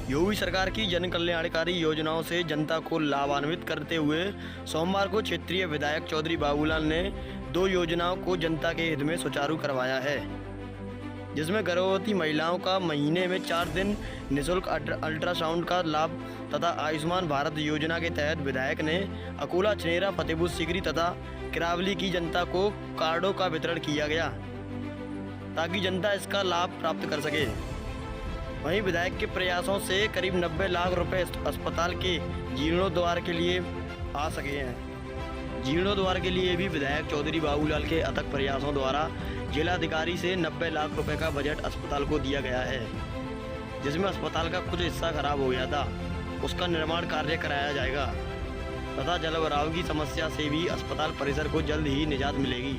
योगी सरकार की जन कल्याणकारी योजनाओं से जनता को लाभान्वित करते हुए सोमवार को क्षेत्रीय विधायक चौधरी बाबूलाल ने 2 योजनाओं को जनता के हित में सुचारू करवाया है, जिसमें गर्भवती महिलाओं का महीने में 4 दिन निःशुल्क अल्ट्रासाउंड का लाभ तथा आयुष्मान भारत योजना के तहत विधायक ने अकोला, छनेरा, फतेहपुर सीकरी तथा किरावली की जनता को कार्डों का वितरण किया गया, ताकि जनता इसका लाभ प्राप्त कर सके। वहीं विधायक के प्रयासों से करीब 90 लाख रुपए अस्पताल के जीर्णोद्धार के लिए आ सके हैं। जीर्णोद्धार के लिए भी विधायक चौधरी बाबूलाल के अथक प्रयासों द्वारा जिलाधिकारी से 90 लाख रुपए का बजट अस्पताल को दिया गया है, जिसमें अस्पताल का कुछ हिस्सा खराब हो गया था, उसका निर्माण कार्य कराया जाएगा तथा जलभराव की समस्या से भी अस्पताल परिसर को जल्द ही निजात मिलेगी।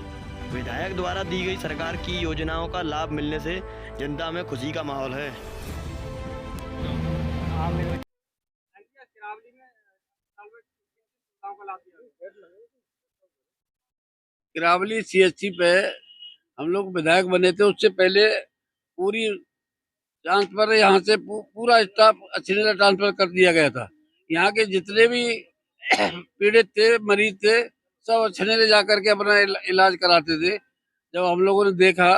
विधायक द्वारा दी गई सरकार की योजनाओं का लाभ मिलने से जनता में खुशी का माहौल है। किरावली सीएचसी पे हम लोग विधायक बने थे, उससे पहले पूरी ट्रांसफर यहाँ से पूरा स्टाफ अछनेरा ट्रांसफर कर दिया गया था। यहाँ के जितने भी पीड़ित थे, मरीज थे, सब अछनेरे जा करके अपना इलाज कराते थे। जब हम लोगों ने देखा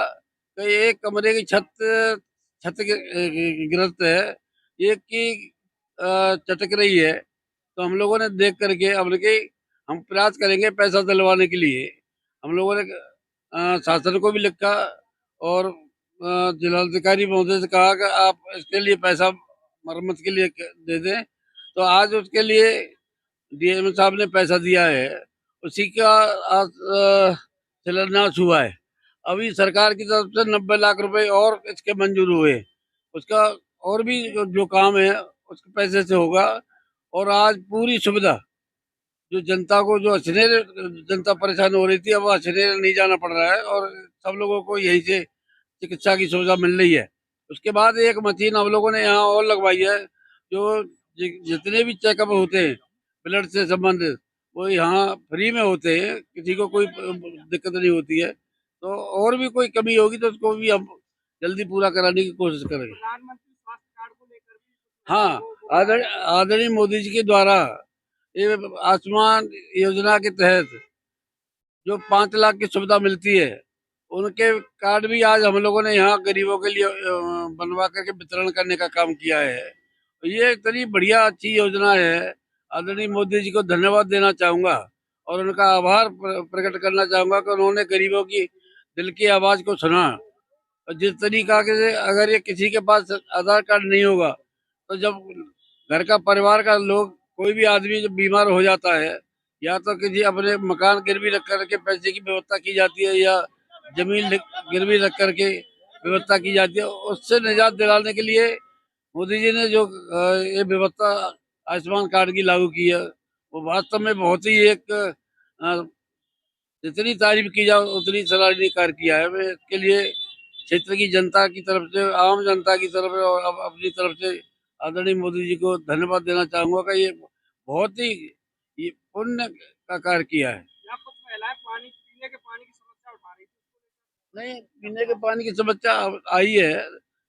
कि एक कमरे की छत गिरफ्त है, एक की चटक रही है, तो हम लोगों ने देख करके अपने के हम प्रयास करेंगे पैसा दिलवाने के लिए। हम लोगों ने शासन को भी लिखा और जिलाधिकारी महोदय से कहा कि आप इसके लिए पैसा मरम्मत के लिए दे दें। तो आज उसके लिए डीएम साहब ने पैसा दिया है, उसी का आज शिलान्यास हुआ है। अभी सरकार की तरफ से 90 लाख रुपए और इसके मंजूर हुए, उसका और भी जो काम है उसके पैसे से होगा। और आज पूरी सुविधा जो जनता को, जो अछनेर जनता परेशान हो रही थी, अब अछनेर नहीं जाना पड़ रहा है और सब लोगों को यहीं से चिकित्सा की सुविधा मिल रही है। उसके बाद एक मशीन हम लोगों ने यहाँ और लगवाई है, जो जितने भी चेकअप होते हैं ब्लड से संबंधित, वो यहाँ फ्री में होते हैं, किसी को कोई दिक्कत नहीं होती है। तो और भी कोई कमी होगी तो उसको भी हम जल्दी पूरा कराने की कोशिश करेंगे। हाँ, आदरणीय मोदी जी के द्वारा ये आयुष्मान योजना के तहत जो 5 लाख की सुविधा मिलती है, उनके कार्ड भी आज हम लोगों ने यहाँ गरीबों के लिए बनवा करके वितरण करने का काम किया है। ये इतनी बढ़िया अच्छी योजना है, आदरणीय मोदी जी को धन्यवाद देना चाहूंगा और उनका आभार प्रकट करना चाहूंगा कि उन्होंने गरीबों की दिल की आवाज को सुना। और जिस तरीका के अगर ये किसी के पास आधार कार्ड नहीं होगा, तो जब घर का परिवार का लोग कोई भी आदमी जब बीमार हो जाता है, या तो किसी अपने मकान गिरवी रख करके पैसे की व्यवस्था की जाती है, या जमीन गिरवी रख करके व्यवस्था की जाती है, उससे निजात दिलाने के लिए मोदी जी ने जो ये व्यवस्था आयुष्मान कार्ड की लागू की है, वो वास्तव में बहुत ही एक जितनी तारीफ की जाए उतनी सराहनीय कार्य किया है। मैं इसके लिए क्षेत्र की जनता की तरफ से, आम जनता की तरफ से और अपनी तरफ से आदरणीय मोदी जी को धन्यवाद देना चाहूंगा कि ये बहुत ही ये पुण्य का कार्य किया है। नहीं, पीने के पानी की समस्या आई है,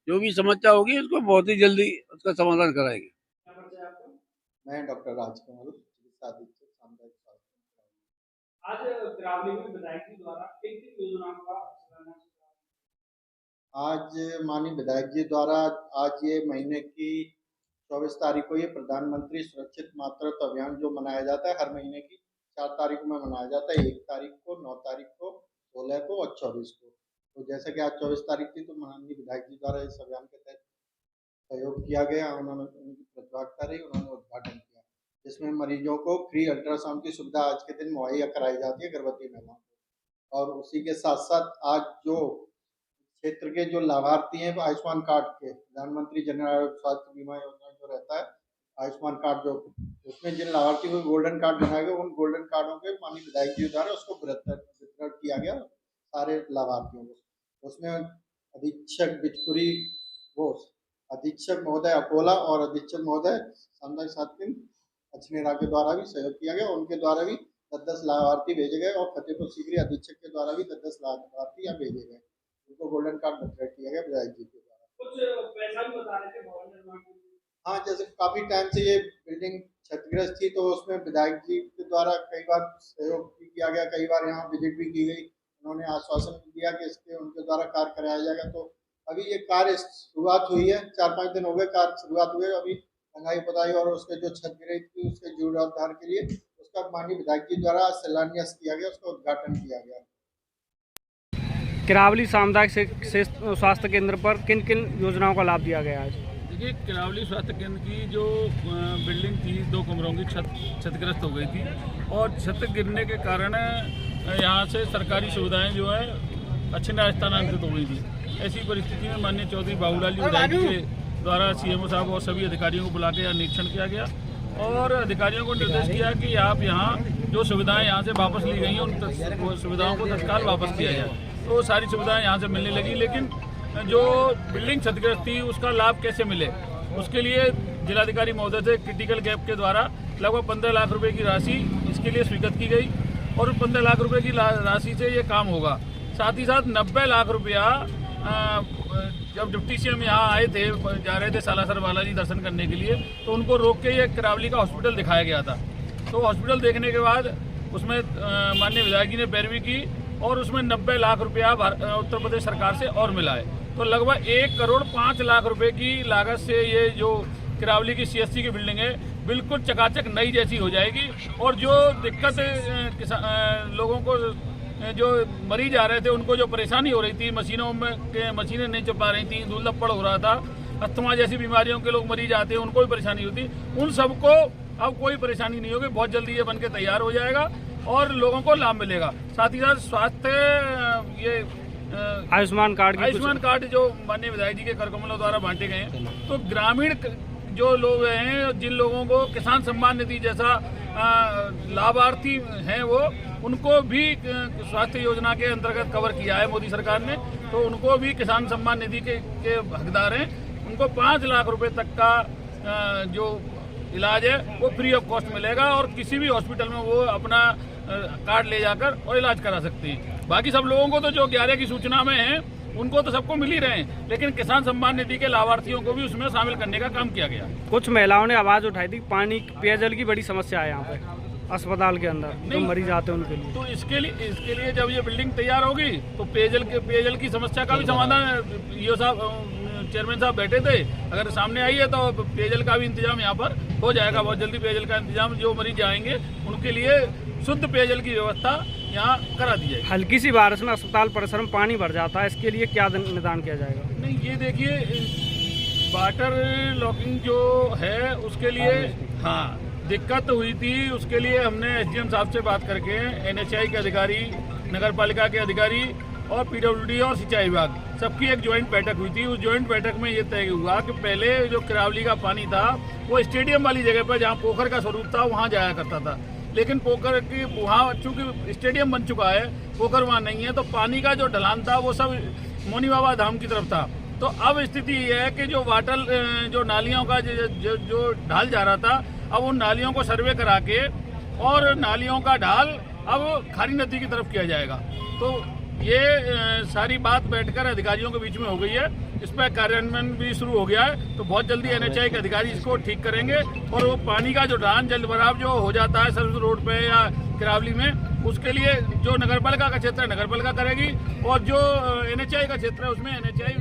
जो भी समस्या होगी उसको बहुत ही जल्दी उसका समाधान कराएंगे। मैं डॉक्टर राजकमल, चिकित्सा अधीक्षक, सामुदायिक स्वास्थ्य। आज ग्रामीण विधायक जी द्वारा किन किन योजनाओं का शिलान्यास हुआ? आज माननीय विधायक जी द्वारा आज ये महीने की 24 तारीख को ये प्रधानमंत्री सुरक्षित मातृत्व अभियान जो मनाया जाता है, हर महीने की 4 तारीख में मनाया जाता है, 1 तारीख को, 9 तारीख को, 16 को और 24 को। तो जैसे कि आज 24 तारीख थी, तो माननीय विधायक जी द्वारा इस अभियान के तहत सहयोग किया गया, उन्होंने उनकी प्रतिभागिता रही, उन्होंने उद्घाटन किया, जिसमें मरीजों को फ्री अल्ट्रासाउंड की सुविधा आज के दिन मुहैया कराई जाती है गर्भवती महिलाओं को। और उसी के साथ साथ आज जो क्षेत्र के जो लाभार्थी हैं आयुष्मान कार्ड के, प्रधानमंत्री जन आरोग्य स्वास्थ्य बीमा योजना जो रहता है, आयुष्मान कार्ड जो, उसमें जिन लाभार्थी को गोल्डन कार्ड बनाए गए, उन गोल्डन कार्डों के माननीय विधायक जी द्वारा उसको वितरण किया गया सारे लाभार्थियों को। उसमें अधीक्षक बिचपुरी, वो अधीक्षक महोदय अकोला और अधीक्षक महोदय सामुदायिक स्वास्थ्य केंद्र अछनेरा के द्वारा भी सहयोग किया गया, उनके द्वारा भी 10-10 लाभार्थी भेजे गए और फतेहपुर सीकरी अधीक्षक के द्वारा भी 10-10 लाभार्थी यहाँ भेजे गए, उनको गोल्डन कार्ड वितरण किया गया विधायक जी के द्वारा। कुछ पैसा भी बता रहे थे भवन निर्माण के लिए। हाँ, जैसे काफी टाइम से ये बिल्डिंग क्षतिग्रस्त थी, तो उसमें विधायक जी के द्वारा कई बार सहयोग भी किया गया, कई बार यहाँ विजिट भी की गई। उन्होंने आश्वासन दिया कि इसके उनके द्वारा कार्य कराया जाएगा। तो अभी ये कार्य शुरुआत हुई है, 4-5 दिन हो गए कार्य शुरुआत हुए। अभी रंगाई पुताई और उसके जो छत गिरी थी उसके जीर्णोद्धार के लिए उसका माननीय विधायक जी द्वारा शिलान्यास किया गया, उसका उद्घाटन किया गया। किरावली सामुदायिक से स्वास्थ्य केंद्र पर किन किन योजनाओं का लाभ दिया गया है? देखिए, किरावली स्वास्थ्य केंद्र की जो बिल्डिंग थी 2 कमरों की क्षतिग्रस्त हो गई थी और छत गिरने के कारण यहाँ से सरकारी सुविधाएं जो है अच्छे न स्थानांतरित हो गई थी। ऐसी परिस्थिति में माननीय चौधरी बाबूलाल जी विधायक के द्वारा सीएमओ साहब और सभी अधिकारियों को बुला के यहाँ निरीक्षण किया गया और अधिकारियों को निर्देश किया कि आप यहाँ जो सुविधाएं यहाँ से वापस ली गई हैं उन सुविधाओं को तत्काल वापस किया जाए। तो सारी सुविधाएं यहाँ से मिलने लगी, लेकिन जो बिल्डिंग क्षतिग्रस्त थी उसका लाभ कैसे मिले, उसके लिए जिलाधिकारी महोदय से क्रिटिकल गैप के द्वारा लगभग 15 लाख रुपए की राशि इसके लिए स्वीकृत की गई और 15 लाख रुपए की राशि से ये काम होगा। साथ ही साथ 90 लाख रुपया जब डिप्टी सीएम यहाँ आए थे, जा रहे थे सालासर बालाजी दर्शन करने के लिए, तो उनको रोक के ये किरावली का हॉस्पिटल दिखाया गया था। तो हॉस्पिटल देखने के बाद उसमें माननीय विधायक जी ने पैरवी की और उसमें 90 लाख रुपया उत्तर प्रदेश सरकार से और मिला है। तो लगभग 1 करोड़ 5 लाख रुपए की लागत से ये जो किरावली की सीएचसी की बिल्डिंग है बिल्कुल चकाचक नई जैसी हो जाएगी। और जो दिक्कत लोगों को, जो मरीज आ रहे थे उनको जो परेशानी हो रही थी, मशीनें नहीं चल पा रही थी, धूल धप्पड़ हो रहा था, अस्थमा जैसी बीमारियों के लोग मरीज आते हैं उनको भी परेशानी होती, उन सबको अब कोई परेशानी नहीं होगी। बहुत जल्दी ये बन के तैयार हो जाएगा और लोगों को लाभ मिलेगा। साथ ही साथ स्वास्थ्य ये आयुष्मान कार्ड जो माननीय विधायक जी के कर कमलों द्वारा बांटे गए हैं, तो ग्रामीण जो लोग हैं, जिन लोगों को किसान सम्मान निधि जैसा लाभार्थी हैं, वो उनको भी स्वास्थ्य योजना के अंतर्गत कवर किया है मोदी सरकार ने। तो उनको भी किसान सम्मान निधि के हकदार हैं। उनको 5 लाख रुपए तक का जो इलाज है वो फ्री ऑफ कॉस्ट मिलेगा और किसी भी हॉस्पिटल में वो अपना कार्ड ले जाकर और इलाज करा सकते हैं। बाकी सब लोगों को तो जो 11 की सूचना में है उनको तो सबको मिल ही रहे हैं, लेकिन किसान सम्मान निधि के लाभार्थियों को भी उसमें शामिल करने का काम किया गया। कुछ महिलाओं ने आवाज उठाई थी, पानी पेयजल की बड़ी समस्या है यहाँ पे अस्पताल के अंदर, जो मरीज आते हैं उनके लिए। तो इसके लिए जब ये बिल्डिंग तैयार होगी तो पेयजल की समस्या का भी समाधान ईओ साहब, चेयरमैन साहब बैठे थे, अगर सामने आई है तो पेयजल का भी इंतजाम यहाँ पर हो जाएगा। बहुत जल्दी पेयजल का इंतजाम, जो मरीज आएंगे उनके लिए शुद्ध पेयजल की व्यवस्था यहाँ करा दी जाएगी। हल्की सी बारिश में अस्पताल परिसर में पानी भर जाता है, इसके लिए क्या निदान किया जाएगा? नहीं, ये देखिए, वाटर लॉकिंग जो है उसके लिए हाँ दिक्कत हुई थी। उसके लिए हमने एसडीएम साहब से बात करके एनएचआई के अधिकारी, नगर पालिका के अधिकारी और पीडब्ल्यूडी और सिंचाई विभाग सबकी एक ज्वाइंट बैठक हुई थी। उस ज्वाइंट बैठक में ये तय हुआ कि पहले जो किरावली का पानी था वो स्टेडियम वाली जगह पर, जहाँ पोखर का स्वरूप था, वहाँ जाया करता था। लेकिन पोखर की वहाँ चूंकि स्टेडियम बन चुका है, पोखर वहाँ नहीं है, तो पानी का जो ढलान था वो सब मोनी बाबा धाम की तरफ था। तो अब स्थिति ये है कि जो नालियों का जो ढाल जा रहा था, अब उन नालियों को सर्वे करा के और नालियों का ढाल अब खारी नदी की तरफ किया जाएगा। तो ये सारी बात बैठकर अधिकारियों के बीच में हो गई है, इस पर कार्यान्वयन भी शुरू हो गया है। तो बहुत जल्दी एनएचआई के अधिकारी इसको ठीक करेंगे और वो पानी का जो ढान जल भराव जो हो जाता है सर्विस रोड पे या किरावली में, उसके लिए जो नगरपालिका का क्षेत्र है नगरपालिका करेगी और जो एनएचआई का क्षेत्र है उसमें एनएचआई